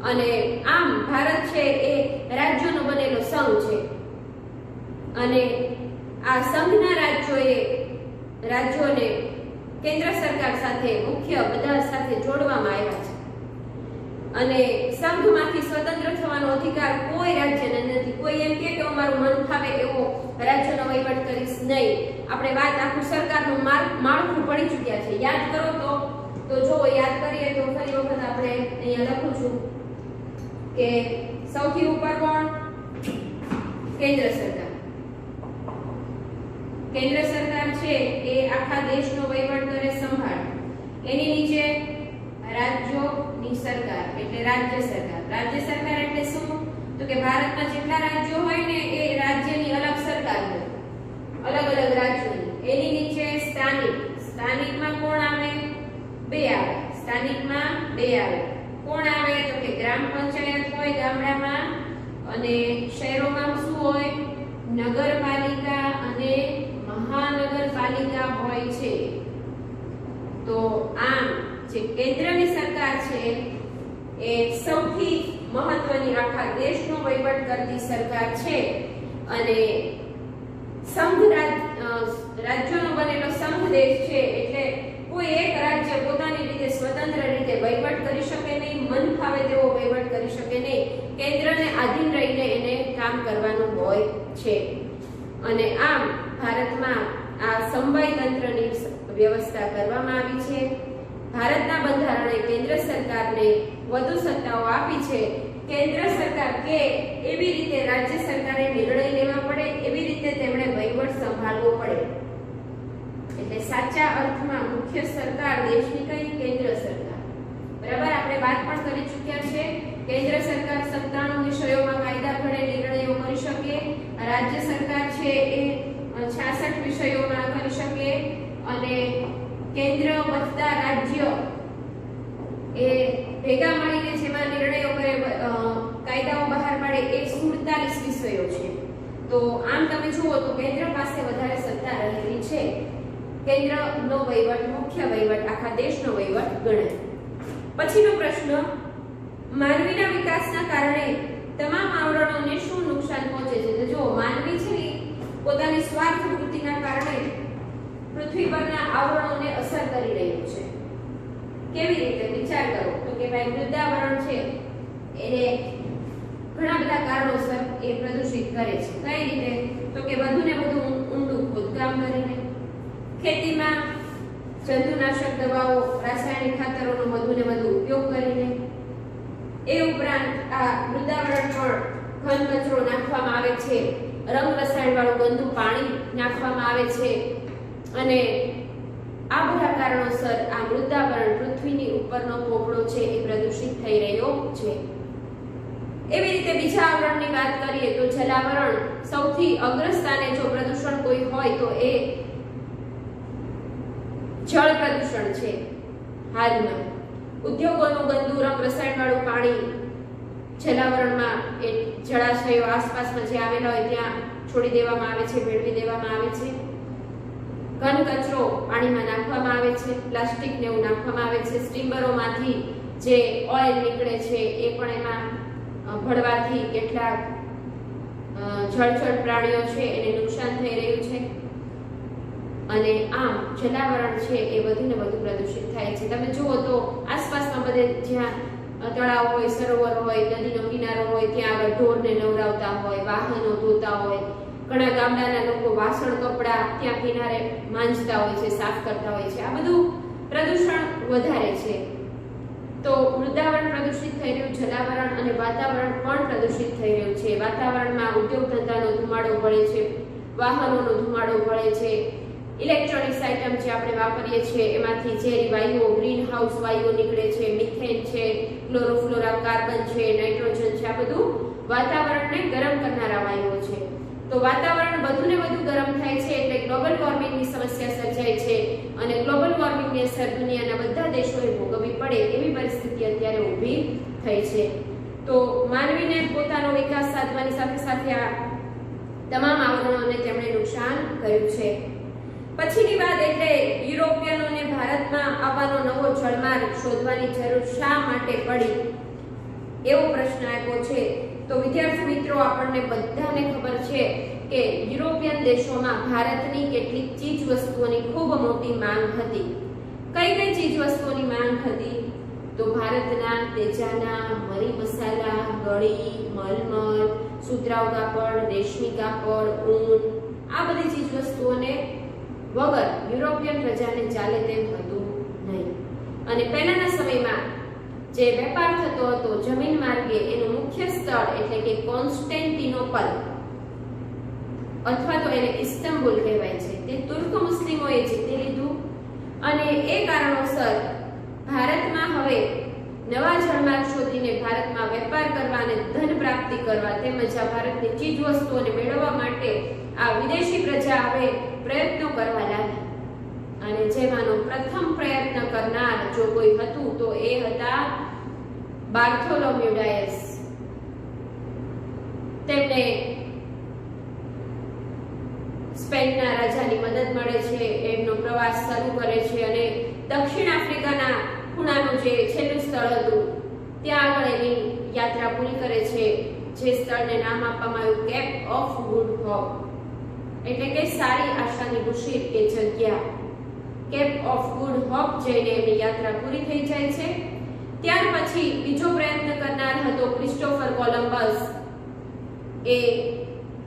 અને આમ ભારત છે એ રાજ્યોનો બનેલો સંઘ છે. અને આ સંઘના રાજ્યોને કેન્દ્ર સરકાર સાથે મુખ્ય બધા સાથે જોડવામાં આવ્યા છે. અને સંઘમાંથી સ્વતંત્ર થવાનો અધિકાર કોઈ રાજ્યને નથી. કોઈ એમ કે અમારું મન ફાવે એવો રાજ્યનો વહીવટ કરીશ નહીં. આપણે વાત આખું સરકારનું માળખું પડી ચૂક્યા છે. યાદ કરો તો જો યાદ કરીએ તો ફરી વખત આપણે અહીંયા લખું છું કે સૌથી ઉપર કોણ? કેન્દ્ર સરકાર. કેન્દ્ર સરકાર છે એ આખા દેશનો વહીવટ કરે, સંભાળ. એની નીચે રાજ્યોની સરકાર એટલે રાજ્ય સરકાર. રાજ્ય સરકાર એટલે શું? તો કે ભારતમાં જેટલા રાજ્યો હોય ને એ રાજ્યની અલગ સરકાર હોય, અલગ અલગ રાજ્યોની. એની નીચે સ્થાનિક. સ્થાનિકમાં કોણ આવે? બે આવે. સ્થાનિકમાં બે આવે. કોણ આવે? તો કે ગ્રામ પંચાયત હોય ગામડામાં, અને શહેરોમાં શું હોય? નગરપાલિકા અને મહાનગરપાલિકા હોય છે. તો આમ જે કેન્દ્રની સરકાર છે એ સૌથી મહત્વની આખા દેશનો વહીવટ કરતી સરકાર છે. અને રાજ્યોનો બનેલો સંઘ દેશ છે એટલે કોઈ એક રાજ્ય પોતાની રીતે સ્વતંત્ર રીતે વહીવટ કરી શકે નહીં, મન ફાવે તેવો વહીવટ કરી શકે નહીં. કેન્દ્રને આધીન રહીને એને કામ કરવાનું હોય છે. અને આમ ભારતમાં આ સમવાય તંત્રની વ્યવસ્થા કરવામાં આવી છે. ભારતના બંધારણે કેન્દ્ર સરકારને વધુ સત્તાઓ આપી છે. કેન્દ્ર સરકાર કે એવી રીતે રાજ્ય સરકારે નિર્ણય લેવા પડે, એવી રીતે તેમણે વહીવટ સંભાળવો પડે. એટલે સાચા અર્થમાં મુખ્ય સરકાર દેશની કઈ? કેન્દ્ર સરકાર. બરાબર, આપણે વાત પણ કરી ચૂક્યા છે. કેન્દ્ર સરકાર 97 વિષયોમાં કાયદા ઘડે નિર્ણયો કરી શકે. રાજ્ય સરકાર છે એ 66 વિષયોમાં કરી શકે. અને કેન્દ્ર વત્તા રાજ્ય એ ભેગા મળીને જેમાં નિર્ણયો કરે, કાયદાઓ બહાર પાડે, એ 47 વિષયો છે. તો આમ તમે જુઓ તો કેન્દ્ર પાસે વધારે સત્તા રહેલી છે. કેન્દ્રનો વહીવટ મુખ્ય વહીવટ આખા દેશનો વહીવટ ગણાય. પછીનો પ્રશ્ન, માનવીના વિકાસના કારણે તમામ આવરણોને શું નુકસાન પહોંચે છે? તો જો માનવી છે પોતાની સ્વાર્થ વૃત્તિના કારણે પૃથ્વી પરના આવરણોને અસર કરી રહ્યું છે. કેવી રીતે? વિચાર કરો તો કે ભાઈ મૃદાવરણ છે એને ઘણા બધા કારણોસર એ પ્રદૂષિત કરે છે. કઈ રીતે? તો કે વધુને વધુ ઊંડું ખોદકામ કરીને, ખેતીમાં જંતુનાશક દવાઓ, રાસાયણિક ખાતરોનો વધુને વધુ ઉપયોગ કરીને, એ ઉપરાંત આ મૃદાવરણ પર ઘન કચરો નાખવામાં આવે છે, રંગ રસાયણ વાળું ગંદુ પાણી નાખવામાં આવે છે, અને આ બધા કારણોસર આ મૃદાવરણ પૃથ્વીની ઉપરનો પોપડો છે એ પ્રદૂષિત થઈ રહ્યો છે. એવી રીતે બીજા આવરણની વાત કરીએ તો જલાવરણ સૌથી અગ્રસ્થાને જો પ્રદૂષણ કોઈ હોય તો એ જળ પ્રદૂષણ છે. હાલમાં ઉદ્યોગોનું ગંદુ રસાયણવાળું પાણી જલાવરણમાં એ જળાશયો આસપાસમાં જે આવેલા હોય ત્યાં છોડી દેવામાં આવે છે, ભેળવી દેવામાં આવે છે. ઘન કચરો પાણીમાં નાખવામાં આવે છે, પ્લાસ્ટિક ને એવું નાખવામાં આવે છે. સ્ટીમરોમાંથી જે ઓઇલ નીકળે છે એ પણ એમાં ભળવાથી કેટલાક જળચર પ્રાણીઓ છે એને નુકસાન થઈ રહ્યું છે. અને આમ જલાવરણ છે એ વધુ ને વધુ પ્રદૂષિત થાય છે. તમે જુઓ તો આસપાસમાં બધે જ્યાં તળાવ હોય, સરોવર હોય, નદીનો કિનારો હોય ત્યાં આગળ ઢોરને નવરાવતા હોય, વાહનો ધોતા હોય, ઘણા ગામડાના લોકો વાસણ કપડા ત્યાં કિનારે માંજતા હોય છે, સાફ કરતા હોય છે. આ બધું પ્રદૂષણ વધારે છે. તો મૃદાવરણ પ્રદૂષિત થઈ રહ્યું, જલાવરણ અને વાતાવરણ પણ પ્રદૂષિત થઈ રહ્યું છે. વાતાવરણમાં ઉદ્યોગ ધંધાનો ધુમાડો ભળે છે, વાહનોનો ધુમાડો ભળે છે, ઇલેક્ટ્રોનિક્સ આઇટમ જે આપણે વાપરીએ છીએ એમાંથી ઝેરી વાયુઓ, ગ્રીન હાઉસ વાયુઓ નીકળે છે, મિથેન છે, ક્લોરોફ્લોરોકાર્બન છે, નાઇટ્રોજન છે. આ બધું વાતાવરણને ગરમ કરનારા વાયુઓ છે. તો વાતાવરણ વધુ ને વધુ ગરમ થાય છે એટલે ગ્લોબલ વોર્મિંગની સમસ્યા સર્જાય છે અને ગ્લોબલ વોર્મિંગની અસર દુનિયાના બધા દેશોએ ભોગવવી પડે એવી પરિસ્થિતિ અત્યારે ઊભી થઈ છે. તો માનવીને પોતાનો વિકાસ સાધવાની સાથે સાથે આ તમામ આવરણોને તેમણે નુકસાન કર્યું છે. પછીની વાત એટલે યુરોપિયનોને ભારતમાં આવવાનો નવો જળમાર્ગ શોધવાની જરૂર શા માટે પડી એવો પ્રશ્ન આપ્યો છે. તો વિદ્યાર્થી મિત્રો, આપણને બધાને ખબર છે કે યુરોપિયન દેશોમાં ભારતની કેટલીક ચીજ વસ્તુઓની ખૂબ મોટી માંગ હતી. કઈ કઈ ચીજ વસ્તુઓની માંગ હતી? તો ભારતના તેજાના, મરી મસાલા, ગળી, મલમલ, સુતરાઉ કાપડ, રેશમી કાપડ, ઊન, આ બધી ચીજ વસ્તુઓને વગર યુરોપિયન પ્રજાને ચાલે તેમ હતું નહીં. અને પહેલાના સમયમાં જે વેપાર થતો હતો જમીન માર્ગે એનું મુખ્ય સ્થળ એટલે કે કોન્સ્ટેન્ટિનોપલ અથવા તો એને ઇસ્તંબુલ કહેવાય છે, તે તુર્ક મુસ્લિમોએ જીતી લીધું. અને એ કારણોસર ભારતમાં હવે નવા જળમાર્ગ શોધીને ભારતમાં વેપાર કરવા અને ધન પ્રાપ્તિ કરવા તેમજ આ ભારતની ચીજ વસ્તુઓને મેળવવા માટે આ વિદેશી પ્રજા હવે પ્રયત્નો કરવા લાગી. અને જેમાંનો પ્રથમ પ્રયત્ન કરનાર જો કોઈ હતું તો એ હતા બાર્થોલોમ્યુ ડાયસ. તેમને સ્પેનના રાજાની મદદ મળે છે, એમનો પ્રવાસ શરૂ કરે છે અને દક્ષિણ આફ્રિકાના ખૂણાનું જે છેલ્લું સ્થળ હતું ત્યાં આગળ એની યાત્રા પૂરી કરે છે, જે સ્થળને નામ આપવામાં આવ્યું કેપ ઓફ ગુડ હોપ, એટલે કે સારી આશાની બુશીર કે જગ્યા. કેપ ઓફ ગુડ હોપ જઈને એમની યાત્રા પૂરી થઈ જાય છે. ત્યાર પછી બીજો પ્રયત્ન કરનાર હતો ક્રિસ્ટોફર કોલંબસ. એ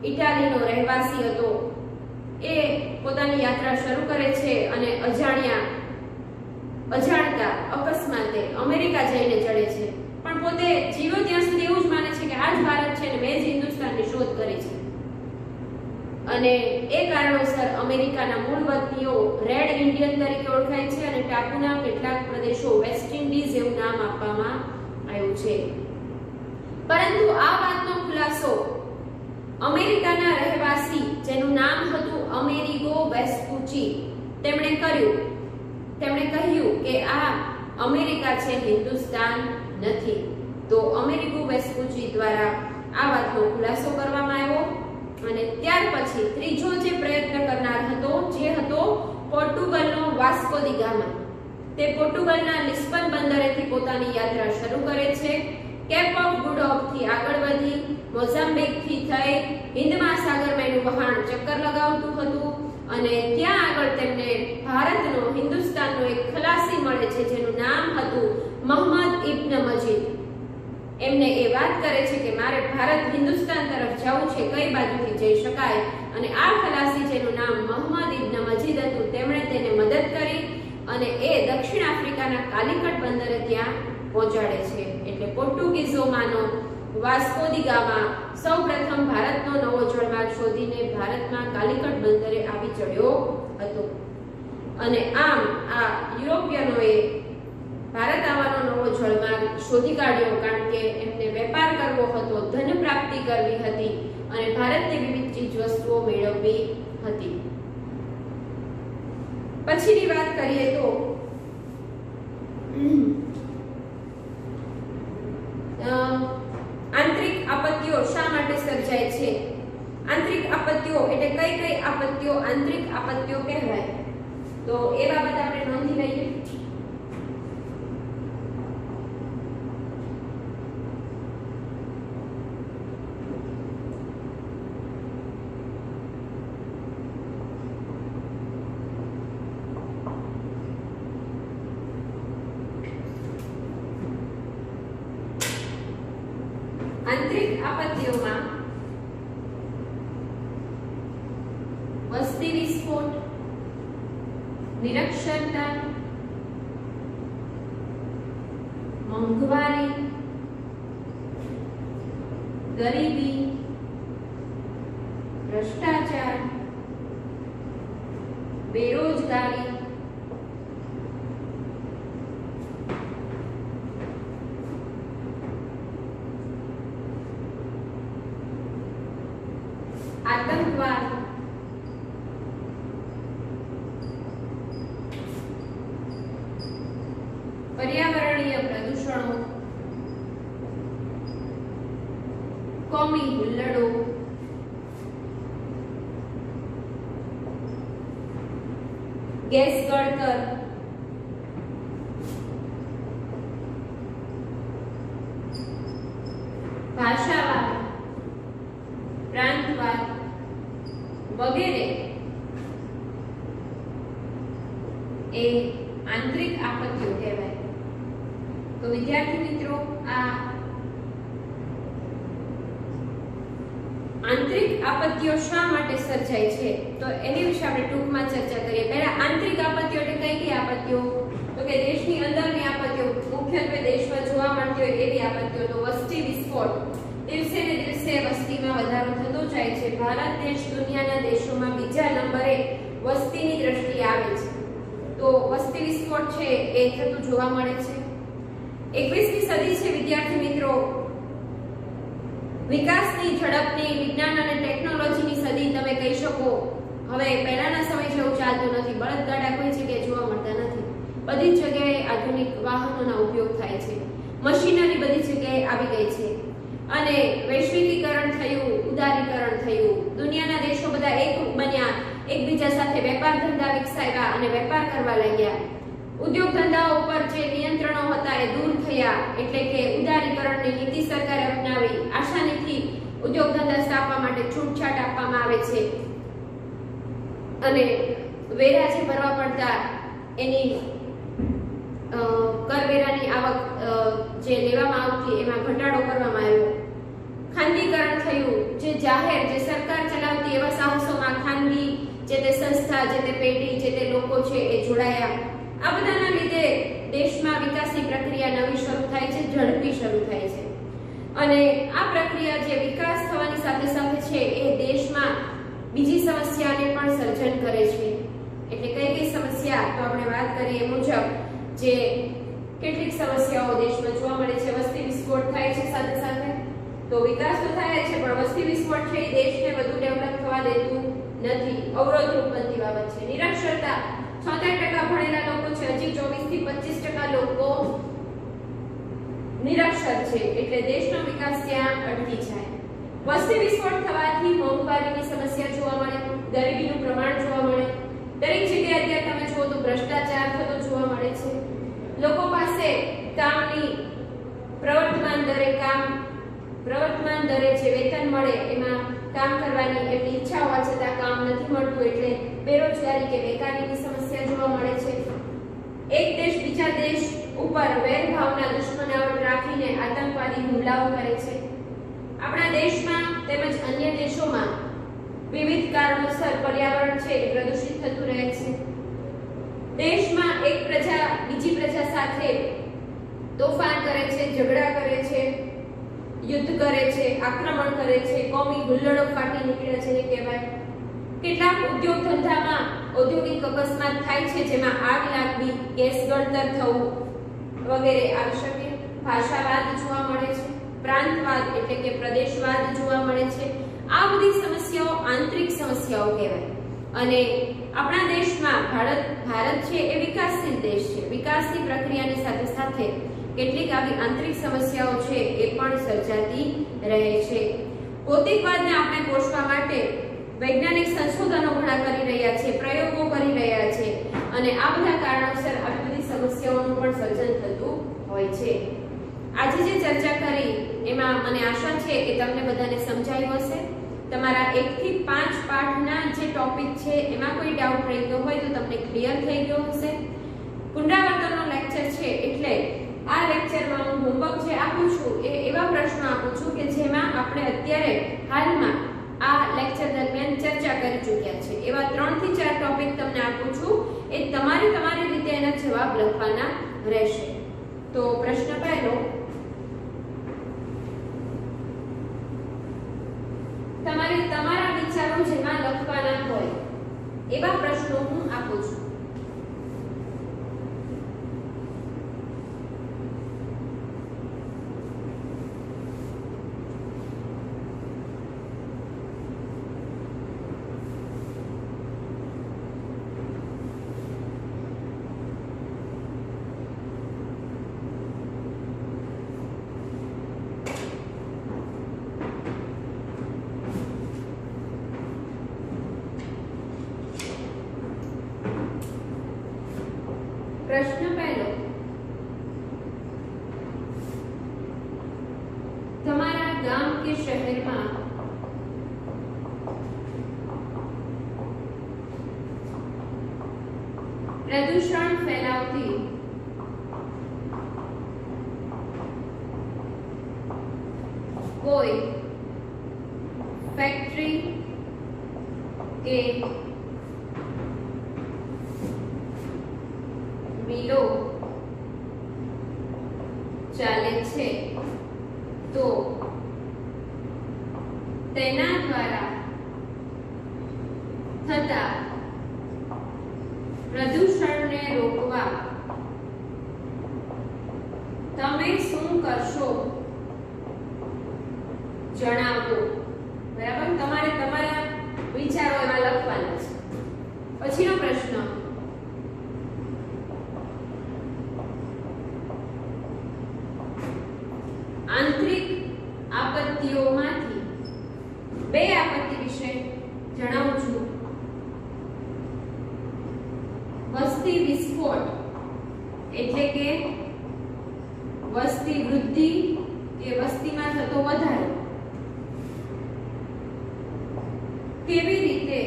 ઇટાલીનો રહેવાસી હતો. એ પોતાની યાત્રા શરૂ કરે છે અને અજાણતા અકસ્માતે અમેરિકા જઈને ચડે છે. પણ પોતે જીવો ત્યાં સુધી એવું જ માને છે કે આ જ ભારત છે અને મેં જ હિન્દુસ્તાનની શોધ કરી છે. અને એ કારણોસર અમેરિકાના મૂળ વતનીઓ રેડ ઇન્ડિયન તરીકે ઓળખાય છે અને ટાપુના કેટલાક પ્રદેશો વેસ્ટ ઇન્ડીઝ એવું નામ આપવામાં આવ્યું છે. પરંતુ આ વાતનો ખુલાસો અમેરિકાના રહેવાસી જેનું નામ હતું અમેરિગો વેસ્પુચી તેમણે કર્યું. તેમણે કહ્યું કે આ અમેરિકા છે, હિન્દુસ્તાન નથી. તો અમેરિગો વેસ્પુચી દ્વારા આ વાતનો ખુલાસો કરવામાં આવ્યો. અને ત્યાર પછી ત્રીજો જે પ્રયત્ન કરનાર હતો જે હતો પોર્ટુગલનો વાસ્કો દી ગામા. તે પોર્ટુગલના લિસ્બન બંદરેથી પોતાની યાત્રા શરૂ કરે છે. કેપ ઓફ ગુડ હોપથી આગળ વધી મોઝામ્બિકથી થઈ હિન્દ મહાસાગરમાં એનું વહાણ ચક્કર લગાવતું હતું અને ત્યાં આગળ તેમને ભારતનો, હિન્દુસ્તાનનો એક ખલાસી મળે છે જેનું નામ હતું મોહમ્મદ ઇબ્ન મજીદ. એમને એ વાત કરે છે કે મારે ભારત હિન્દુસ્તાન તરફ જવું છે, કઈ બાજુથી જઈ શકાય. અને આ ખલાસી જેનું નામ મોહમ્મદ ઇબ્ન મજીદ હતું તેમણે તેને મદદ કરી અને એ દક્ષિણ આફ્રિકાના કાલિકટ બંદરે ત્યાં પહોંચાડે છે. એટલે પોર્ટુગીઝોમાંનો વાસ્કો દી ગામા સૌપ્રથમ ભારતનો નવો જળમાર્ગ શોધીને ભારતમાં કાલિકટ બંદરે આવી ચડ્યો હતો. અને આમ આ યુરોપિયનોએ ભારત આવવાનો નવો જળમાર્ગ શોધી કાઢ્યો, કારણ કે એમને વેપાર કરવો હતો, ધન પ્રાપ્તિ કરવી હતી અને ભારતની વિવિધ ચીજ વસ્તુઓ મેળવવી હતી. પછીની વાત કરીએ તો આંતરિક આપત્તિઓ શા માટે સર્જાય છે? આંતરિક આપત્તિઓ એટલે કઈ કઈ આપત્તિઓ આંતરિક આપત્તિઓ કહેવાય? તો એ બાબત આપણે નોંધી લઈએ. આંતરિક આપત્તિઓમાં વસ્તી વિસ્ફોટ, નિરક્ષરતા, મોંઘવારી, ગરીબી, ભ્રષ્ટાચાર, બેરોજગારી, આતંકવાદ, પર્યાવરણીય પ્રદૂષણો, કોમી હુલ્લડો, ગેસ ગળતર, ભાષાવાદ, પ્રાંતવાદ વગેરે એ આંતરિક આપત્તિઓ કહેવાય. તો વિદ્યાર્થી મિત્રો, આ આંતરિક આપત્તિઓ શા માટે સર્જાય છે તો એની વિશે આપણે ટૂંકમાં ચર્ચા કરીએ. પહેલા આંતરિક આપત્તિઓ એટલે કઈ કઈ આપત્તિઓ? તો કે દેશની અંદરની આપત્તિઓ, મુખ્યત્વે દેશમાં જોવા મળતી હોય એવી આપત્તિઓ. તો વસ્તી વિસ્ફોટ, દિવસે ને દિવસે વસ્તીમાં વધારો થતો જાય છે. ભારત દેશ દુનિયાના દેશોમાં બીજા નંબરે વસ્તીની દ્રષ્ટિએ આવે છે. તો વસ્તી વિસ્ફોટ છે એ થતું જોવા મળે છે. 21મી સદી છે વિદ્યાર્થી મિત્રો, વિકાસની ઝડપની, વિજ્ઞાન અને ટેકનોલોજીની સદી તમે કહી શકો. હવે પહેલાના સમય જેવું ચાલતું નથી. બળદગાડા કોઈ જગ્યાએ જોવા મળતા નથી. બધી જગ્યાએ આધુનિક વાહનોનો ઉપયોગ થાય છે. મશીનરી બધી જગ્યાએ આવી ગઈ છે અને વૈશ્વિકીકરણ થયું, ઉદારીકરણ થયું. દુનિયાના દેશો બધા એક બન્યા, એકબીજા સાથે વેપાર ધંધા વિકસાવ્યા અને વેપાર કરવા લાગ્યા. ઉદ્યોગ ધંધાઓ ઉપર જે નિયંત્રણો હતા એ દૂર થયા, એટલે કે ઉદારીકરણની નીતિ સરકારે અપનાવી. આસાનીથી ઉદ્યોગ ધંધા સ્થાપવા માટે છૂટછાટ આપવામાં આવે છે અને વેરા જે ભરવા પડતા એની કરવેરાની આવક જે લેવામાં આવતી એમાં ઘટાડો કરવામાં આવ્યો. ખાનગીકરણ થયું, જે જાહેર, જે સરકાર ચલાવતી એવા સાહસોમાં ખાનગી જે તે સંસ્થા, જે તે પેઢી, જે તે લોકો છે એ જોડાયા. આ બધાના લીધે દેશમાં વિકાસની પ્રક્રિયા નવી શરૂ થાય છે, ઝડપી શરૂ થાય છે. અને આ પ્રક્રિયા જે વિકાસ થવાની સાથે સાથે છે એ દેશમાં બીજી સમસ્યાને પણ સર્જન કરે છે. એટલે કઈ કઈ સમસ્યા? તો આપણે વાત કરીએ મુજબ જે કેટલીક સમસ્યાઓ દેશમાં જોવા મળે છે. વસ્તી વિસ્ફોટ થાય છે, સાથે સાથે તો વિકાસ તો થાય છે પણ વસ્તી વિસ્ફોટ છે એ દેશને વધુ ડેવલપ થવા દેતું નથી, અવરોધરૂપ બનતી બાબત છે. નિરક્ષરતા, 76% ભણેલા લોકો છે, હજી 24 થી 25% લોકો નિરક્ષર છે, એટલે દેશનો વિકાસ ત્યાં અટકી જાય. વસ્તી વિસ્ફોટ થવાથી મોંઘવારીની સમસ્યા જોવા મળે, ગરીબીનું પ્રમાણ જોવા મળે. દરેક જગ્યાએ અત્યારે તમે જુઓ તો ભ્રષ્ટાચાર થતો જોવા મળે છે. લોકો પાસે કામની પ્રવર્તમાન દરે જે વેતન મળે એમાં કામ કરવાની એટલી ઈચ્છા હોવા છતાં કામ નથી મળતું, એટલે બેરોજગારી કે બેકારીની સમસ્યા જોવા મળે છે. એક દેશ બીજા દેશ ઉપર વેરભાવના, દુશ્મનાવટ રાખીને આતંકવાદી હુમલાઓ કરે છે. આપણા દેશમાં તેમજ અન્ય દેશોમાં વિવિધ કારણોસર પર્યાવરણ છે એ પ્રદૂષિત થતું રહે છે. દેશમાં એક પ્રજા બીજી પ્રજા સાથે તોફાન કરે છે, ઝઘડા કરે છે, યુદ્ધ કરે છે, આક્રમણ કરે છે, કોમી હુલ્લડો ફાટી નીકળે છે કહેવાય. કેટલાક ઉદ્યોગ ધંધામાં ઔદ્યોગિક અકસ્માત થાય છે જેમાં આગ લાગવી, ગેસ ગળતર થવું વગેરે આવી શકે. ભાષાવાદ જોવા મળે છે, પ્રાંતવાદ એટલે કે પ્રદેશવાદ જોવા મળે છે. આ બધી સમસ્યાઓ આંતરિક સમસ્યાઓ કહેવાય. અને આપણા દેશમાં ભારત છે એ વિકાસશીલ દેશ છે. વિકાસની પ્રક્રિયાની સાથે સાથે કેટલીક આવી આંતરિક સમસ્યાઓ છે એ પણ સર્જાતી રહે છે. ભૌતિકવાદને આપણે કોષવા માટે વૈજ્ઞાનિક સંશોધનો ઘણા કરી રહ્યા છે, પ્રયોગો કરી રહ્યા છે અને આ બધા કારણોસર આવી બધી સમસ્યાઓનું પણ સર્જન થતું હોય છે. આજે જે ચર્ચા કરી એમાં મને આશા છે કે તમને બધાને સમજાયું હશે. તમારા 1 થી 5 પાઠના જે ટોપિક છે એમાં કોઈ ડાઉટ રહી ગયો હોય તો તમને ક્લિયર થઈ ગયો હશે. પુનરાવર્તનનો લેક્ચર છે એટલે આ લેક્ચરમાં હું હોમવર્ક જે આપું છું એ એવા પ્રશ્નો આપું છું કે જેમાં આપણે અત્યારે હાલમાં આ લેક્ચર દરમિયાન ચર્ચા કરી ચૂક્યા છે. એવા 3 થી 4 ટોપિક તમને આપું છું. એ તમારી રીતે એના જવાબ લખવાના રહેશે. તો પ્રશ્ન પહેલો, તમારે તમારા વિચારો જેમાં લખવાના હોય એવા પ્રશ્નો હું આપું છું. પ્રશ્ન પહેલો, તમારા ગામ કે શહેરમાં પ્રદૂષણ ફેલાવતી કોઈ ફેક્ટરી કે મિલો ચાલે છે તો તેના દ્વારા થતા પ્રદૂષણને રોકવા તમે શું કરશો જણાવો. બરાબર, તમારે તમારા વિચારો એમાં લખવાના છે. પછીનો પ્રશ્ન, આંતરિક આપત્તિઓમાંથી 2 આપત્તિ વિશે જણાવું છું. વસ્તી વિસ્ફોટ એટલે કે વસ્તી વૃદ્ધિ કે વસ્તીમાં થતો વધારો. કેવી રીતે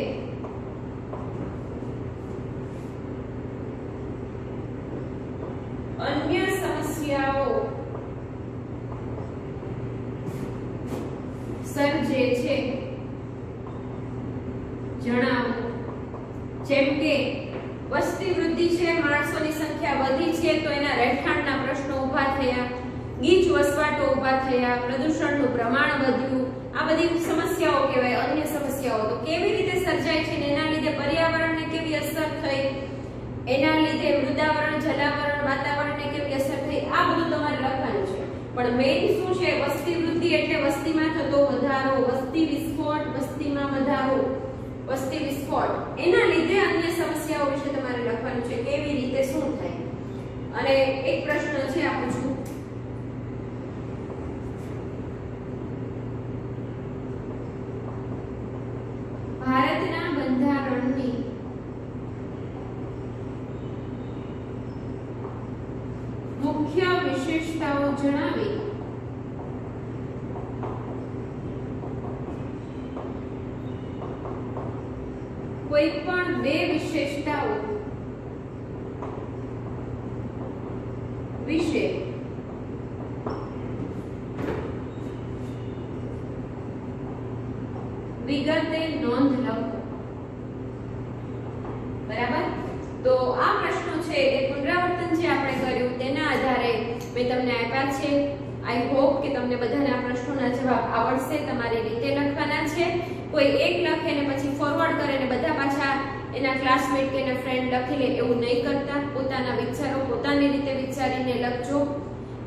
અન્ય સમસ્યાઓ સર્જે છે જણાવો. જેમ કે વસ્તી વૃદ્ધિ છે, માણસોની સંખ્યા વધી છે તો એના રહેઠાણના પ્રશ્નો ઊભા થયા, ગીચ વસવાટો ઊભા થયા, પ્રદૂષણનું પ્રમાણ વધ્યું. આ બધી સમસ્યાઓ કહેવાય અન્ય સમસ્યાઓ. તો કેવી રીતે સર્જાય છે ને એના લીધે પર્યાવરણને કેવી અસર થઈ, એના લીધે મૃદાવરણ, જલાવરણ, વાતાવરણને કેવી અસર થઈ, આ બધું તમારે લખવાનું છે. પણ મેઇન શું છે? વસ્તી વૃદ્ધિ એટલે વસ્તીમાં થતો વધારો, વસ્તી વિસ્ફોટ, વસ્તીમાં વધારો, વસ્તી વિસ્ફોટ, એના લીધે અન્ય સમસ્યાઓ વિશે તમારે લખવાનું છે. કેવી રીતે શું થાય. અને એક પ્રશ્ન છે આપું છું, ભારતના બંધારણની મુખ્ય વિશેષતાઓ જણાવી કોઈ પણ 2 વિશેષતાઓ વિશે વિગતે નોંધ લખો. બરાબર, તો આ પ્રશ્નો છે એ પુનરાવર્તન જે આપણે કર્યું તેના આધારે મેં તમને આપ્યા છે. આઈ હોપ કે તમને બધાને આ પ્રશ્નોના જવાબ આવડશે. તમારી રીતે લખવાના છે. કોઈ એક લખે ને પછી ફોરવર્ડ કરે ને બધા પાછા એના ક્લાસમેટ કે એના ફ્રેન્ડ લખી લે એવું નહીં કરતા. પોતાના વિચારો પોતાની રીતે વિચારીને લખજો.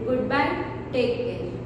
Good bye, take care.